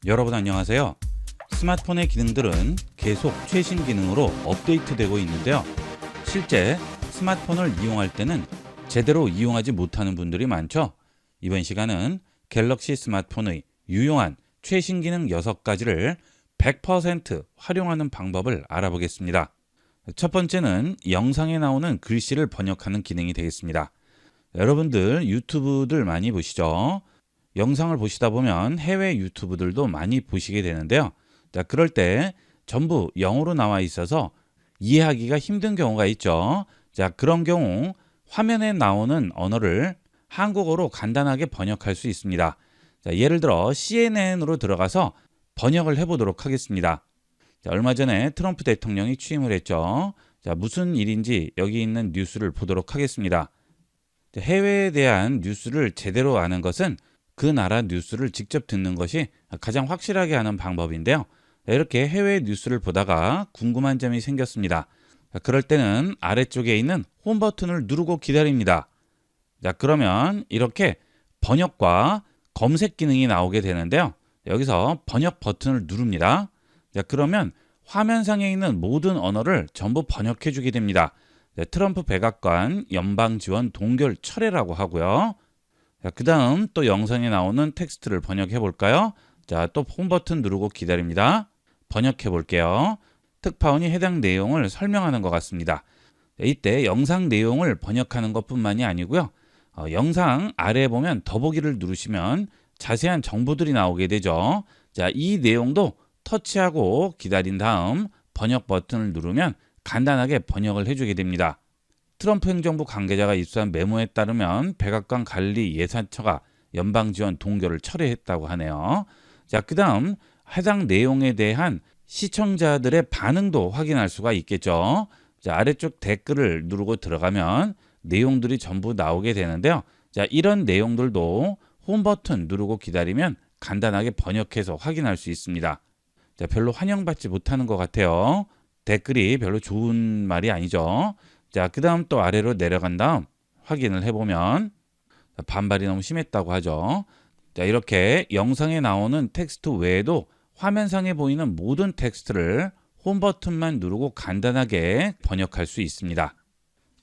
여러분 안녕하세요. 스마트폰의 기능들은 계속 최신 기능으로 업데이트되고 있는데요. 실제 스마트폰을 이용할 때는 제대로 이용하지 못하는 분들이 많죠. 이번 시간은 갤럭시 스마트폰의 유용한 최신 기능 6가지를 100% 활용하는 방법을 알아보겠습니다. 첫 번째는 영상에 나오는 글씨를 번역하는 기능이 되겠습니다. 여러분들 유튜브들 많이 보시죠? 영상을 보시다 보면 해외 유튜브들도 많이 보시게 되는데요. 자, 그럴 때 전부 영어로 나와 있어서 이해하기가 힘든 경우가 있죠. 자, 그런 경우 화면에 나오는 언어를 한국어로 간단하게 번역할 수 있습니다. 자, 예를 들어 CNN으로 들어가서 번역을 해보도록 하겠습니다. 자, 얼마 전에 트럼프 대통령이 취임을 했죠. 자, 무슨 일인지 여기 있는 뉴스를 보도록 하겠습니다. 해외에 대한 뉴스를 제대로 아는 것은 그 나라 뉴스를 직접 듣는 것이 가장 확실하게 아는 방법인데요. 이렇게 해외 뉴스를 보다가 궁금한 점이 생겼습니다. 그럴 때는 아래쪽에 있는 홈 버튼을 누르고 기다립니다. 자, 그러면 이렇게 번역과 검색 기능이 나오게 되는데요. 여기서 번역 버튼을 누릅니다. 자, 그러면 화면상에 있는 모든 언어를 전부 번역해 주게 됩니다. 네, 트럼프 백악관 연방 지원 동결 철회라고 하고요. 그 다음 또 영상에 나오는 텍스트를 번역해 볼까요? 자, 또 홈 버튼 누르고 기다립니다. 번역해 볼게요. 특파원이 해당 내용을 설명하는 것 같습니다. 이때 영상 내용을 번역하는 것뿐만이 아니고요. 영상 아래에 보면 더보기를 누르시면 자세한 정보들이 나오게 되죠. 자, 이 내용도 터치하고 기다린 다음 번역 버튼을 누르면 간단하게 번역을 해주게 됩니다. 트럼프 행정부 관계자가 입수한 메모에 따르면 백악관 관리 예산처가 연방지원 동결을 철회했다고 하네요. 자, 그 다음 해당 내용에 대한 시청자들의 반응도 확인할 수가 있겠죠. 자, 아래쪽 댓글을 누르고 들어가면 내용들이 전부 나오게 되는데요. 자, 이런 내용들도 홈 버튼 누르고 기다리면 간단하게 번역해서 확인할 수 있습니다. 자, 별로 환영받지 못하는 것 같아요. 댓글이 별로 좋은 말이 아니죠. 자, 그 다음 또 아래로 내려간 다음 확인을 해보면 반발이 너무 심했다고 하죠. 자, 이렇게 영상에 나오는 텍스트 외에도 화면상에 보이는 모든 텍스트를 홈 버튼만 누르고 간단하게 번역할 수 있습니다.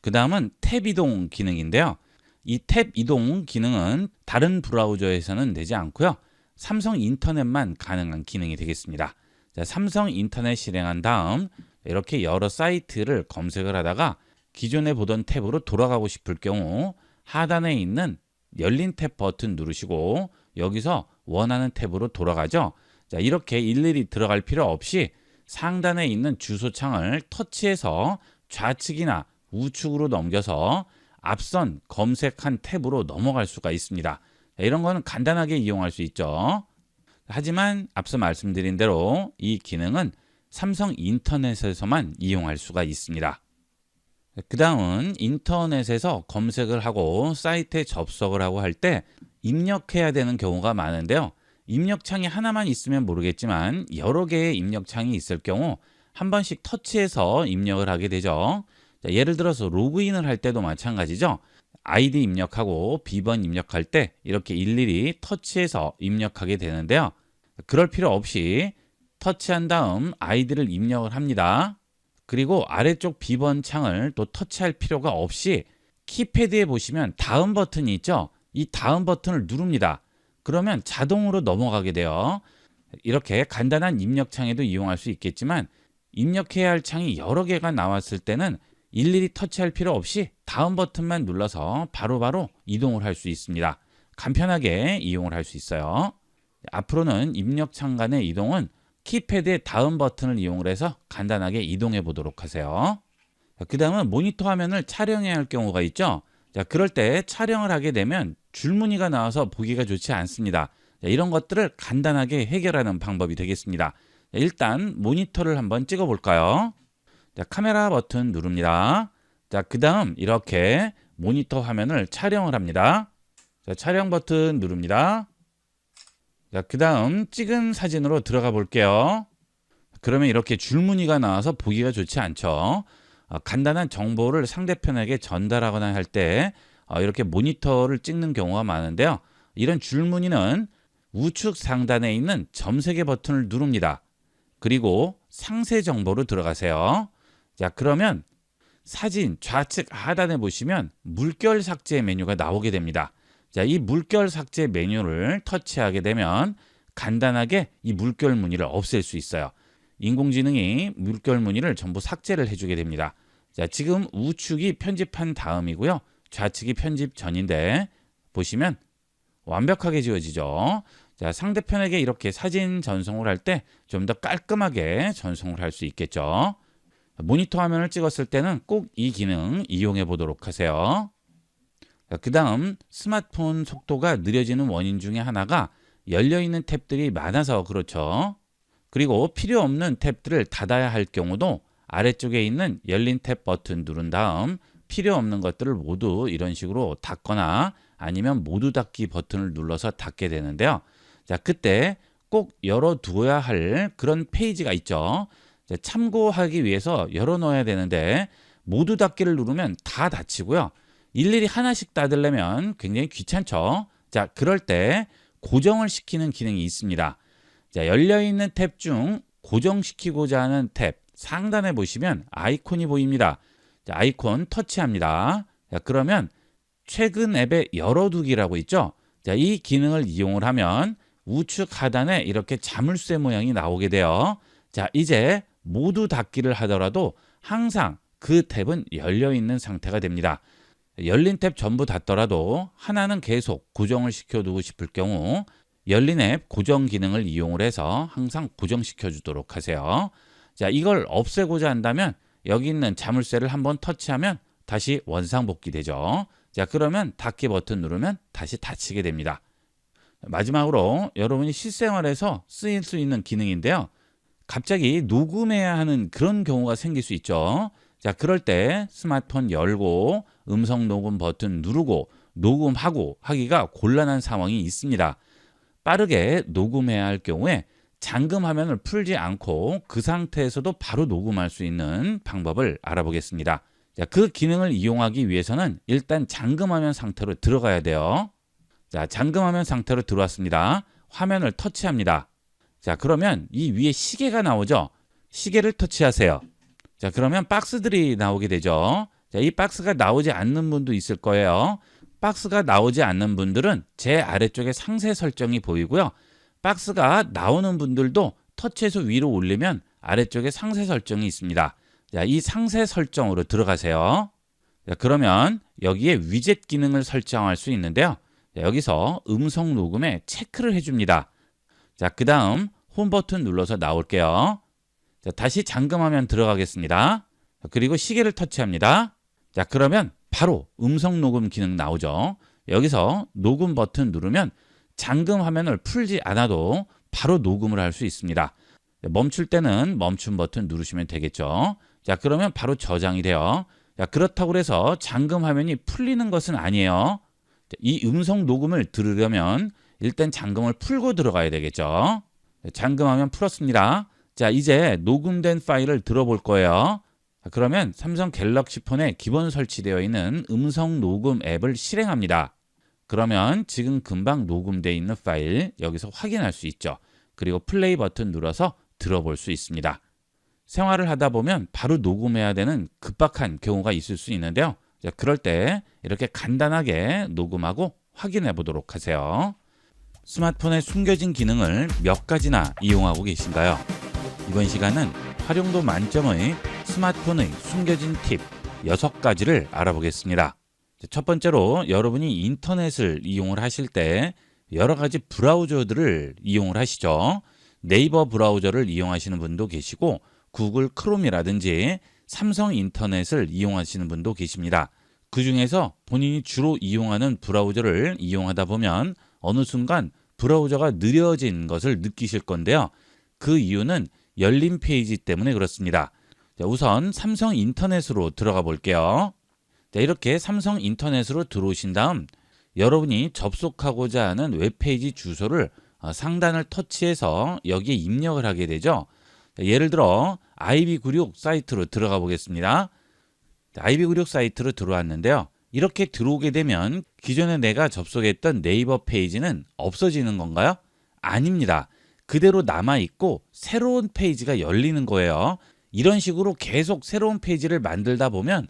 그 다음은 탭 이동 기능인데요. 이 탭 이동 기능은 다른 브라우저에서는 되지 않고요. 삼성 인터넷만 가능한 기능이 되겠습니다. 자, 삼성 인터넷 실행한 다음 이렇게 여러 사이트를 검색을 하다가 기존에 보던 탭으로 돌아가고 싶을 경우 하단에 있는 열린 탭 버튼 누르시고 여기서 원하는 탭으로 돌아가죠. 자, 이렇게 일일이 들어갈 필요 없이 상단에 있는 주소창을 터치해서 좌측이나 우측으로 넘겨서 앞선 검색한 탭으로 넘어갈 수가 있습니다. 자, 이런 거는 간단하게 이용할 수 있죠. 하지만 앞서 말씀드린 대로 이 기능은 삼성 인터넷에서만 이용할 수가 있습니다. 그 다음은 인터넷에서 검색을 하고 사이트에 접속을 하고 할 때 입력해야 되는 경우가 많은데요. 입력창이 하나만 있으면 모르겠지만 여러 개의 입력창이 있을 경우 한 번씩 터치해서 입력을 하게 되죠. 자, 예를 들어서 로그인을 할 때도 마찬가지죠. 아이디 입력하고 비번 입력할 때 이렇게 일일이 터치해서 입력하게 되는데요. 그럴 필요 없이 터치한 다음 아이디를 입력을 합니다. 그리고 아래쪽 비번 창을 또 터치할 필요가 없이 키패드에 보시면 다음 버튼이 있죠. 이 다음 버튼을 누릅니다. 그러면 자동으로 넘어가게 돼요. 이렇게 간단한 입력창에도 이용할 수 있겠지만 입력해야 할 창이 여러 개가 나왔을 때는 일일이 터치할 필요 없이 다음 버튼만 눌러서 바로바로 이동을 할 수 있습니다. 간편하게 이용을 할 수 있어요. 앞으로는 입력창 간의 이동은 키패드의 다음 버튼을 이용을 해서 간단하게 이동해 보도록 하세요. 그 다음은 모니터 화면을 촬영해야 할 경우가 있죠. 자, 그럴 때 촬영을 하게 되면 줄무늬가 나와서 보기가 좋지 않습니다. 자, 이런 것들을 간단하게 해결하는 방법이 되겠습니다. 자, 일단 모니터를 한번 찍어 볼까요? 자, 카메라 버튼 누릅니다. 자, 그 다음 이렇게 모니터 화면을 촬영을 합니다. 자, 촬영 버튼 누릅니다. 자, 그 다음 찍은 사진으로 들어가 볼게요. 그러면 이렇게 줄무늬가 나와서 보기가 좋지 않죠. 간단한 정보를 상대편에게 전달하거나 할 때 이렇게 모니터를 찍는 경우가 많은데요. 이런 줄무늬는 우측 상단에 있는 점 3개 버튼을 누릅니다. 그리고 상세 정보로 들어가세요. 자, 그러면 사진 좌측 하단에 보시면 물결 삭제 메뉴가 나오게 됩니다. 자, 이 물결 삭제 메뉴를 터치하게 되면 간단하게 이 물결 무늬를 없앨 수 있어요. 인공지능이 물결 무늬를 전부 삭제를 해주게 됩니다. 자, 지금 우측이 편집한 다음이고요. 좌측이 편집 전인데 보시면 완벽하게 지워지죠. 자, 상대편에게 이렇게 사진 전송을 할 때 좀 더 깔끔하게 전송을 할 수 있겠죠. 모니터 화면을 찍었을 때는 꼭 이 기능 이용해 보도록 하세요. 그 다음 스마트폰 속도가 느려지는 원인 중에 하나가 열려있는 탭들이 많아서 그렇죠. 그리고 필요 없는 탭들을 닫아야 할 경우도 아래쪽에 있는 열린 탭 버튼 누른 다음 필요 없는 것들을 모두 이런 식으로 닫거나 아니면 모두 닫기 버튼을 눌러서 닫게 되는데요. 자, 그때 꼭 열어두어야 할 그런 페이지가 있죠. 자, 참고하기 위해서 열어놓아야 되는데 모두 닫기를 누르면 다 닫히고요. 일일이 하나씩 닫으려면 굉장히 귀찮죠. 자, 그럴 때 고정을 시키는 기능이 있습니다. 자, 열려있는 탭 중 고정시키고자 하는 탭 상단에 보시면 아이콘이 보입니다. 자, 아이콘 터치합니다. 자, 그러면 최근 앱의 열어두기라고 있죠. 자, 이 기능을 이용을 하면 우측 하단에 이렇게 자물쇠 모양이 나오게 돼요. 자, 이제 모두 닫기를 하더라도 항상 그 탭은 열려있는 상태가 됩니다. 열린 탭 전부 닫더라도 하나는 계속 고정을 시켜두고 싶을 경우 열린 앱 고정 기능을 이용을 해서 항상 고정시켜 주도록 하세요. 자, 이걸 없애고자 한다면 여기 있는 자물쇠를 한번 터치하면 다시 원상복귀 되죠. 자, 그러면 닫기 버튼 누르면 다시 닫히게 됩니다. 마지막으로 여러분이 실생활에서 쓰일 수 있는 기능인데요. 갑자기 녹음해야 하는 그런 경우가 생길 수 있죠. 자, 그럴 때 스마트폰 열고 음성 녹음 버튼 누르고 녹음하고 하기가 곤란한 상황이 있습니다. 빠르게 녹음해야 할 경우에 잠금 화면을 풀지 않고 그 상태에서도 바로 녹음할 수 있는 방법을 알아보겠습니다. 자, 그 기능을 이용하기 위해서는 일단 잠금 화면 상태로 들어가야 돼요. 자, 잠금 화면 상태로 들어왔습니다. 화면을 터치합니다. 자, 그러면 이 위에 시계가 나오죠. 시계를 터치하세요. 자, 그러면 박스들이 나오게 되죠. 자, 이 박스가 나오지 않는 분도 있을 거예요. 박스가 나오지 않는 분들은 제 아래쪽에 상세 설정이 보이고요. 박스가 나오는 분들도 터치해서 위로 올리면 아래쪽에 상세 설정이 있습니다. 자, 이 상세 설정으로 들어가세요. 자, 그러면 여기에 위젯 기능을 설정할 수 있는데요. 자, 여기서 음성 녹음에 체크를 해줍니다. 자, 그 다음 홈 버튼 눌러서 나올게요. 자, 다시 잠금하면 들어가겠습니다. 자, 그리고 시계를 터치합니다. 자, 그러면 바로 음성 녹음 기능 나오죠. 여기서 녹음 버튼 누르면 잠금 화면을 풀지 않아도 바로 녹음을 할 수 있습니다. 멈출 때는 멈춤 버튼 누르시면 되겠죠. 자, 그러면 바로 저장이 돼요. 자, 그렇다고 해서 잠금 화면이 풀리는 것은 아니에요. 자, 이 음성 녹음을 들으려면 일단 잠금을 풀고 들어가야 되겠죠. 자, 잠금 화면 풀었습니다. 자, 이제 녹음된 파일을 들어볼 거예요. 자, 그러면 삼성 갤럭시 폰에 기본 설치되어 있는 음성 녹음 앱을 실행합니다. 그러면 지금 금방 녹음되어 있는 파일 여기서 확인할 수 있죠. 그리고 플레이 버튼 눌러서 들어볼 수 있습니다. 생활을 하다 보면 바로 녹음해야 되는 급박한 경우가 있을 수 있는데요. 자, 그럴 때 이렇게 간단하게 녹음하고 확인해 보도록 하세요. 스마트폰의 숨겨진 기능을 몇 가지나 이용하고 계신가요? 이번 시간은 활용도 만점의 스마트폰의 숨겨진 팁 6가지를 알아보겠습니다. 첫 번째로 여러분이 인터넷을 이용을 하실 때 여러 가지 브라우저들을 이용을 하시죠. 네이버 브라우저를 이용하시는 분도 계시고 구글 크롬이라든지 삼성 인터넷을 이용하시는 분도 계십니다. 그 중에서 본인이 주로 이용하는 브라우저를 이용하다 보면 어느 순간 브라우저가 느려진 것을 느끼실 건데요. 그 이유는 열린 페이지 때문에 그렇습니다. 자, 우선 삼성 인터넷으로 들어가 볼게요. 자, 이렇게 삼성 인터넷으로 들어오신 다음 여러분이 접속하고자 하는 웹페이지 주소를 상단을 터치해서 여기에 입력을 하게 되죠. 자, 예를 들어 IB96 사이트로 들어가 보겠습니다. 자, IB96 사이트로 들어왔는데요. 이렇게 들어오게 되면 기존에 내가 접속했던 네이버 페이지는 없어지는 건가요? 아닙니다. 그대로 남아있고 새로운 페이지가 열리는 거예요. 이런 식으로 계속 새로운 페이지를 만들다 보면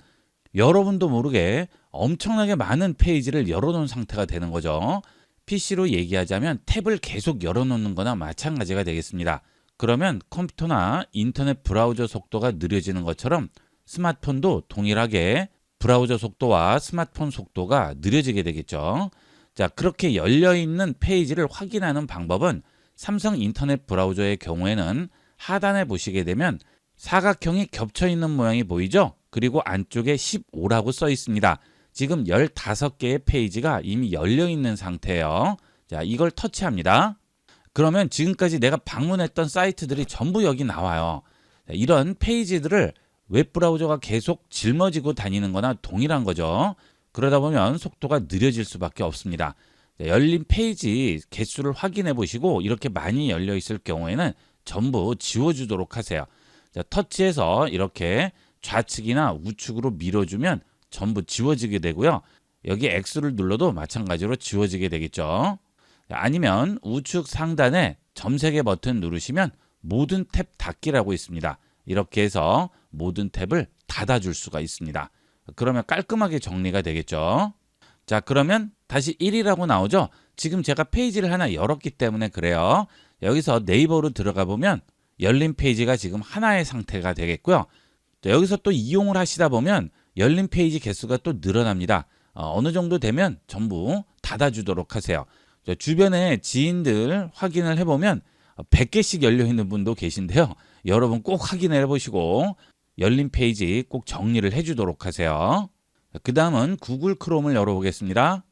여러분도 모르게 엄청나게 많은 페이지를 열어놓은 상태가 되는 거죠. PC로 얘기하자면 탭을 계속 열어놓는 거나 마찬가지가 되겠습니다. 그러면 컴퓨터나 인터넷 브라우저 속도가 느려지는 것처럼 스마트폰도 동일하게 브라우저 속도와 스마트폰 속도가 느려지게 되겠죠. 자, 그렇게 열려있는 페이지를 확인하는 방법은 삼성 인터넷 브라우저의 경우에는 하단에 보시게 되면 사각형이 겹쳐 있는 모양이 보이죠? 그리고 안쪽에 15라고 써 있습니다. 지금 15개의 페이지가 이미 열려 있는 상태예요. 자, 이걸 터치합니다. 그러면 지금까지 내가 방문했던 사이트들이 전부 여기 나와요. 자, 이런 페이지들을 웹브라우저가 계속 짊어지고 다니는 거나 동일한 거죠. 그러다 보면 속도가 느려질 수밖에 없습니다. 자, 열린 페이지 개수를 확인해 보시고 이렇게 많이 열려 있을 경우에는 전부 지워주도록 하세요. 자, 터치해서 이렇게 좌측이나 우측으로 밀어주면 전부 지워지게 되고요. 여기 X를 눌러도 마찬가지로 지워지게 되겠죠. 아니면 우측 상단에 점세개 버튼 누르시면 모든 탭 닫기라고 있습니다. 이렇게 해서 모든 탭을 닫아줄 수가 있습니다. 그러면 깔끔하게 정리가 되겠죠. 자, 그러면 다시 1이라고 나오죠. 지금 제가 페이지를 하나 열었기 때문에 그래요. 여기서 네이버로 들어가 보면 열린 페이지가 지금 하나의 상태가 되겠고요. 자, 여기서 또 이용을 하시다 보면 열린 페이지 개수가 또 늘어납니다. 어느 정도 되면 전부 닫아주도록 하세요. 자, 주변에 지인들 확인을 해보면 100개씩 열려있는 분도 계신데요. 여러분 꼭 확인해 보시고 열린 페이지 꼭 정리를 해주도록 하세요. 그 다음은 구글 크롬을 열어보겠습니다.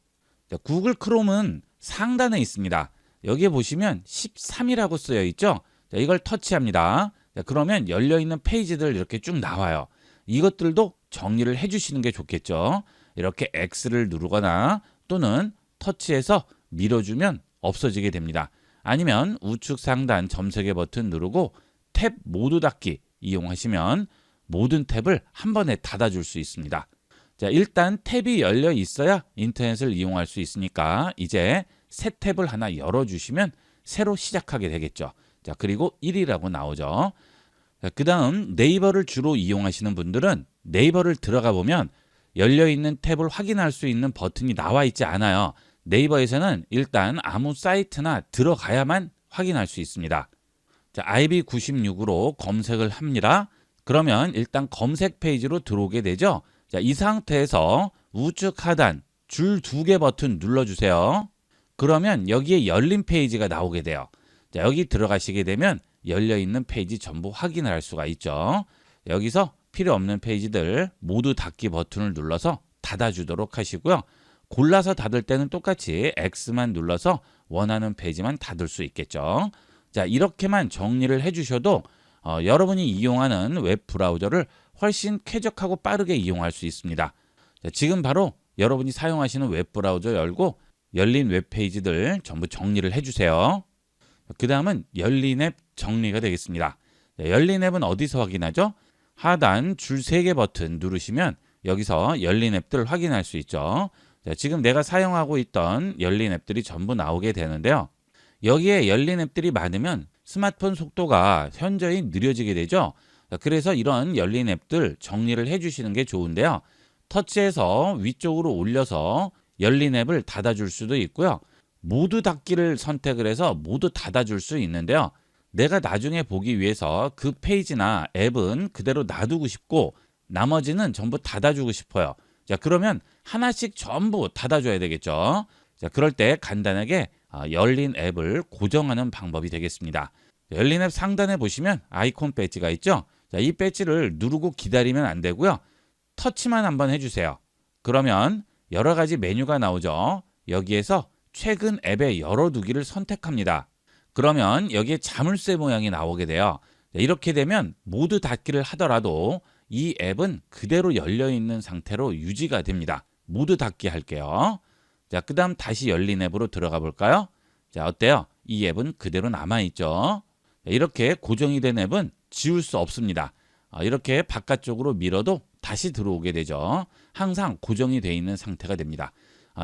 자, 구글 크롬은 상단에 있습니다. 여기에 보시면 13이라고 쓰여 있죠. 자, 이걸 터치합니다. 자, 그러면 열려있는 페이지들 이렇게 쭉 나와요. 이것들도 정리를 해주시는 게 좋겠죠. 이렇게 X를 누르거나 또는 터치해서 밀어주면 없어지게 됩니다. 아니면 우측 상단 점세개 버튼 누르고 탭 모두 닫기 이용하시면 모든 탭을 한 번에 닫아줄 수 있습니다. 자, 일단 탭이 열려 있어야 인터넷을 이용할 수 있으니까 이제 새 탭을 하나 열어주시면 새로 시작하게 되겠죠. 자, 그리고 1이라고 나오죠. 그 다음 네이버를 주로 이용하시는 분들은 네이버를 들어가 보면 열려있는 탭을 확인할 수 있는 버튼이 나와 있지 않아요. 네이버에서는 일단 아무 사이트나 들어가야만 확인할 수 있습니다. 자, IB96으로 검색을 합니다. 그러면 일단 검색 페이지로 들어오게 되죠. 자, 이 상태에서 우측 하단 줄 2개 버튼 눌러주세요. 그러면 여기에 열린 페이지가 나오게 돼요. 자, 여기 들어가시게 되면 열려있는 페이지 전부 확인을 할 수가 있죠. 여기서 필요 없는 페이지들 모두 닫기 버튼을 눌러서 닫아주도록 하시고요. 골라서 닫을 때는 똑같이 X만 눌러서 원하는 페이지만 닫을 수 있겠죠. 자, 이렇게만 정리를 해주셔도 여러분이 이용하는 웹 브라우저를 훨씬 쾌적하고 빠르게 이용할 수 있습니다. 자, 지금 바로 여러분이 사용하시는 웹 브라우저 열고 열린 웹페이지들 전부 정리를 해주세요. 그 다음은 열린 앱 정리가 되겠습니다. 자, 열린 앱은 어디서 확인하죠? 하단 줄 3개 버튼 누르시면 여기서 열린 앱들 확인할 수 있죠. 자, 지금 내가 사용하고 있던 열린 앱들이 전부 나오게 되는데요. 여기에 열린 앱들이 많으면 스마트폰 속도가 현저히 느려지게 되죠. 자, 그래서 이런 열린 앱들 정리를 해주시는 게 좋은데요. 터치해서 위쪽으로 올려서 열린 앱을 닫아줄 수도 있고요. 모두 닫기를 선택을 해서 모두 닫아줄 수 있는데요. 내가 나중에 보기 위해서 그 페이지나 앱은 그대로 놔두고 싶고 나머지는 전부 닫아주고 싶어요. 자, 그러면 하나씩 전부 닫아줘야 되겠죠. 자, 그럴 때 간단하게 열린 앱을 고정하는 방법이 되겠습니다. 열린 앱 상단에 보시면 아이콘 배지가 있죠. 자, 이 배지를 누르고 기다리면 안 되고요. 터치만 한번 해주세요. 그러면 여러 가지 메뉴가 나오죠. 여기에서 최근 앱의 열어두기를 선택합니다. 그러면 여기에 자물쇠 모양이 나오게 돼요. 자, 이렇게 되면 모두 닫기를 하더라도 이 앱은 그대로 열려있는 상태로 유지가 됩니다. 모두 닫기 할게요. 자, 그 다음 다시 열린 앱으로 들어가 볼까요? 자, 어때요? 이 앱은 그대로 남아있죠. 자, 이렇게 고정이 된 앱은 지울 수 없습니다. 이렇게 바깥쪽으로 밀어도 다시 들어오게 되죠. 항상 고정이 되어 있는 상태가 됩니다.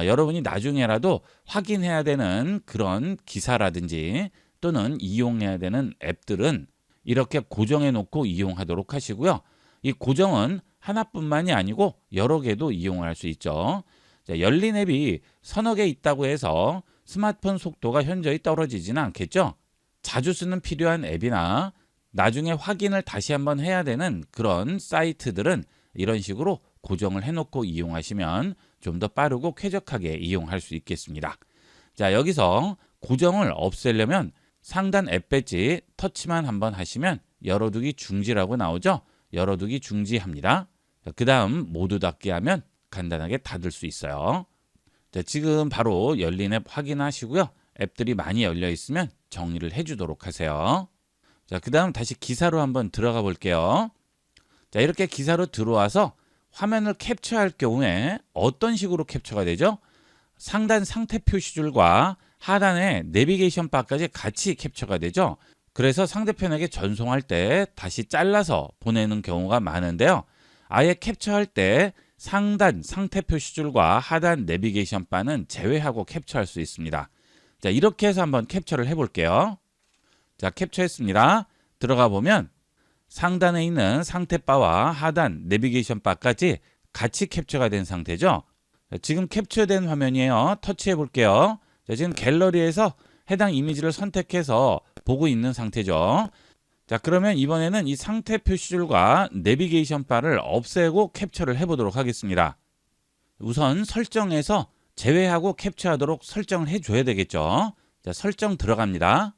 여러분이 나중에라도 확인해야 되는 그런 기사라든지 또는 이용해야 되는 앱들은 이렇게 고정해 놓고 이용하도록 하시고요. 이 고정은 하나뿐만이 아니고 여러 개도 이용할 수 있죠. 자, 열린 앱이 서너 개 있다고 해서 스마트폰 속도가 현저히 떨어지지는 않겠죠. 자주 쓰는 필요한 앱이나 나중에 확인을 다시 한번 해야 되는 그런 사이트들은 이런 식으로 고정을 해놓고 이용하시면 좀 더 빠르고 쾌적하게 이용할 수 있겠습니다. 자, 여기서 고정을 없애려면 상단 앱 배지 터치만 한번 하시면 열어두기 중지라고 나오죠. 열어두기 중지합니다. 그 다음 모두 닫기 하면 간단하게 닫을 수 있어요. 자, 지금 바로 열린 앱 확인하시고요. 앱들이 많이 열려 있으면 정리를 해주도록 하세요. 자, 그 다음 다시 기사로 한번 들어가 볼게요. 자, 이렇게 기사로 들어와서 화면을 캡처할 경우에 어떤 식으로 캡처가 되죠? 상단 상태 표시줄과 하단의 내비게이션 바까지 같이 캡처가 되죠. 그래서 상대편에게 전송할 때 다시 잘라서 보내는 경우가 많은데요. 아예 캡처할 때 상단 상태 표시줄과 하단 내비게이션 바는 제외하고 캡처할 수 있습니다. 자, 이렇게 해서 한번 캡처를 해볼게요. 자, 캡처했습니다. 들어가 보면 상단에 있는 상태 바와 하단 내비게이션 바까지 같이 캡처가 된 상태죠. 자, 지금 캡처된 화면이에요. 터치해 볼게요. 자, 지금 갤러리에서 해당 이미지를 선택해서 보고 있는 상태죠. 자, 그러면 이번에는 이 상태 표시줄과 내비게이션 바를 없애고 캡처를 해보도록 하겠습니다. 우선 설정에서 제외하고 캡처하도록 설정을 해줘야 되겠죠. 자, 설정 들어갑니다.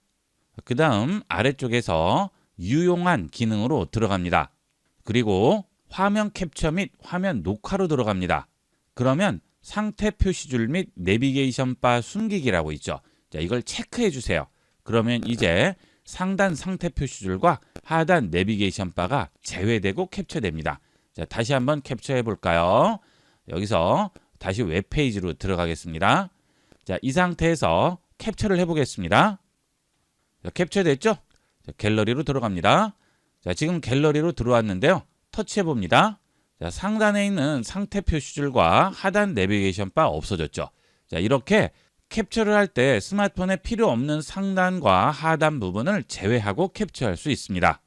그 다음 아래쪽에서 유용한 기능으로 들어갑니다. 그리고 화면 캡처 및 화면 녹화로 들어갑니다. 그러면 상태 표시줄 및 내비게이션 바 숨기기라고 있죠. 자, 이걸 체크해 주세요. 그러면 이제 상단 상태 표시줄과 하단 내비게이션 바가 제외되고 캡처됩니다. 자, 다시 한번 캡처해 볼까요? 여기서 다시 웹페이지로 들어가겠습니다. 자, 이 상태에서 캡처를 해보겠습니다. 자, 캡처됐죠? 자, 갤러리로 들어갑니다. 자, 지금 갤러리로 들어왔는데요. 터치해 봅니다. 자, 상단에 있는 상태 표시줄과 하단 내비게이션 바 없어졌죠. 자, 이렇게 캡처를 할 때 스마트폰에 필요 없는 상단과 하단 부분을 제외하고 캡처할 수 있습니다.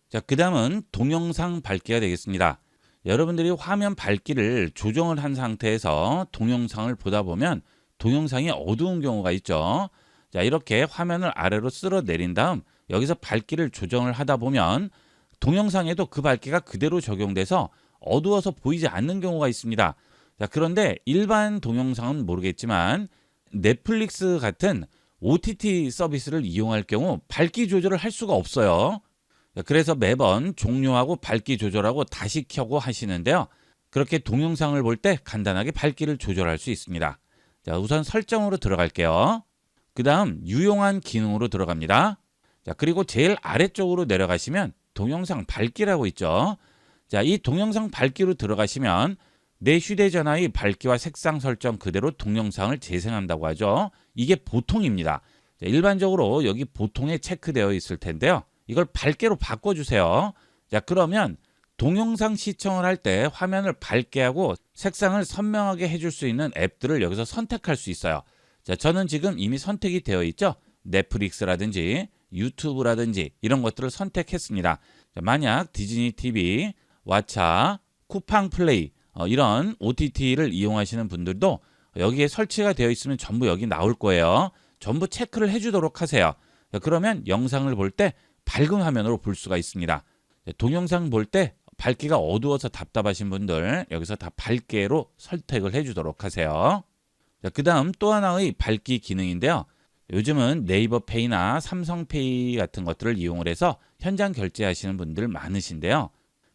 자, 그 다음은 동영상 밝기가 되겠습니다. 여러분들이 화면 밝기를 조정을 한 상태에서 동영상을 보다 보면 동영상이 어두운 경우가 있죠. 자, 이렇게 화면을 아래로 쓸어 내린 다음 여기서 밝기를 조정을 하다 보면 동영상에도 그 밝기가 그대로 적용돼서 어두워서 보이지 않는 경우가 있습니다. 자, 그런데 일반 동영상은 모르겠지만 넷플릭스 같은 OTT 서비스를 이용할 경우 밝기 조절을 할 수가 없어요. 자, 그래서 매번 종료하고 밝기 조절하고 다시 켜고 하시는데요. 그렇게 동영상을 볼 때 간단하게 밝기를 조절할 수 있습니다. 자, 우선 설정으로 들어갈게요. 그 다음 유용한 기능으로 들어갑니다. 자, 그리고 제일 아래쪽으로 내려가시면 동영상 밝기라고 있죠. 자, 이 동영상 밝기로 들어가시면 내 휴대전화의 밝기와 색상 설정 그대로 동영상을 재생한다고 하죠. 이게 보통입니다. 자, 일반적으로 여기 보통에 체크되어 있을 텐데요. 이걸 밝게로 바꿔주세요. 자, 그러면 동영상 시청을 할 때 화면을 밝게 하고 색상을 선명하게 해줄 수 있는 앱들을 여기서 선택할 수 있어요. 자, 저는 지금 이미 선택이 되어 있죠. 넷플릭스라든지 유튜브라든지 이런 것들을 선택했습니다. 자, 만약 디즈니 TV, 왓챠, 쿠팡 플레이 이런 OTT를 이용하시는 분들도 여기에 설치가 되어 있으면 전부 여기 나올 거예요. 전부 체크를 해주도록 하세요. 자, 그러면 영상을 볼 때 밝은 화면으로 볼 수가 있습니다. 자, 동영상 볼 때 밝기가 어두워서 답답하신 분들 여기서 다 밝게로 선택을 해주도록 하세요. 자, 그 다음 또 하나의 밝기 기능인데요. 요즘은 네이버 페이나 삼성페이 같은 것들을 이용을 해서 현장 결제하시는 분들 많으신데요.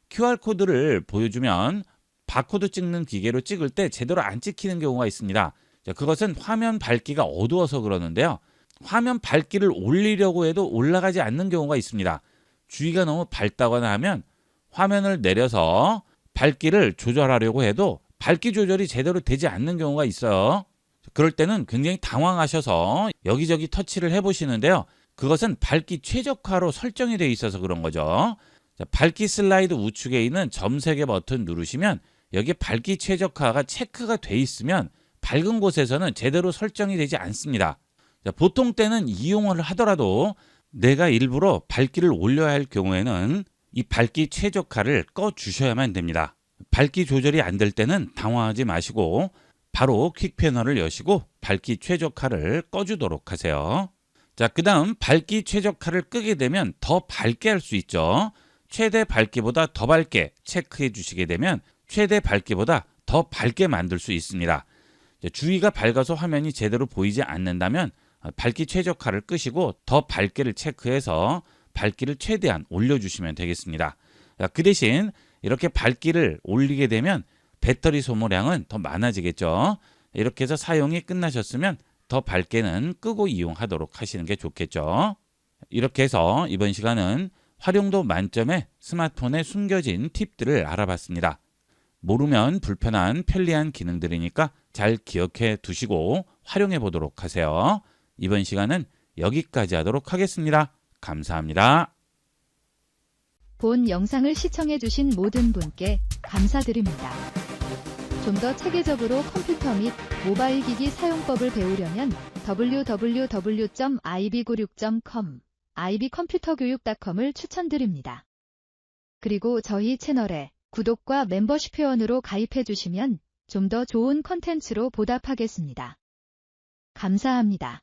QR코드를 보여주면 바코드 찍는 기계로 찍을 때 제대로 안 찍히는 경우가 있습니다. 자, 그것은 화면 밝기가 어두워서 그러는데요. 화면 밝기를 올리려고 해도 올라가지 않는 경우가 있습니다. 주위가 너무 밝다거나 하면 화면을 내려서 밝기를 조절하려고 해도 밝기 조절이 제대로 되지 않는 경우가 있어요. 그럴 때는 굉장히 당황하셔서 여기저기 터치를 해보시는데요. 그것은 밝기 최적화로 설정이 되어 있어서 그런 거죠. 자, 밝기 슬라이드 우측에 있는 점 3개 버튼 누르시면 여기에 밝기 최적화가 체크가 돼 있으면 밝은 곳에서는 제대로 설정이 되지 않습니다. 자, 보통 때는 이용을 하더라도 내가 일부러 밝기를 올려야 할 경우에는 이 밝기 최저화를 꺼 주셔야만 됩니다. 밝기 조절이 안 될 때는 당황하지 마시고 바로 퀵 패널을 여시고 밝기 최저화를 꺼주도록 하세요. 자, 그 다음 밝기 최저화를 끄게 되면 더 밝게 할 수 있죠. 최대 밝기보다 더 밝게 체크해 주시게 되면 최대 밝기보다 더 밝게 만들 수 있습니다. 주위가 밝아서 화면이 제대로 보이지 않는다면 밝기 최저화를 끄시고 더 밝기를 체크해서 밝기를 최대한 올려주시면 되겠습니다. 그 대신 이렇게 밝기를 올리게 되면 배터리 소모량은 더 많아지겠죠. 이렇게 해서 사용이 끝나셨으면 더 밝게는 끄고 이용하도록 하시는 게 좋겠죠. 이렇게 해서 이번 시간은 활용도 만점의 스마트폰에 숨겨진 팁들을 알아봤습니다. 모르면 불편한 편리한 기능들이니까 잘 기억해 두시고 활용해 보도록 하세요. 이번 시간은 여기까지 하도록 하겠습니다. 감사합니다. 본 영상을 시청해주신 모든 분께 감사드립니다. 좀 더 체계적으로 컴퓨터 및 모바일 기기 사용법을 배우려면 www.ib96.com, ib컴퓨터교육.com을 추천드립니다. 그리고 저희 채널에 구독과 멤버십 회원으로 가입해주시면 좀 더 좋은 컨텐츠로 보답하겠습니다. 감사합니다.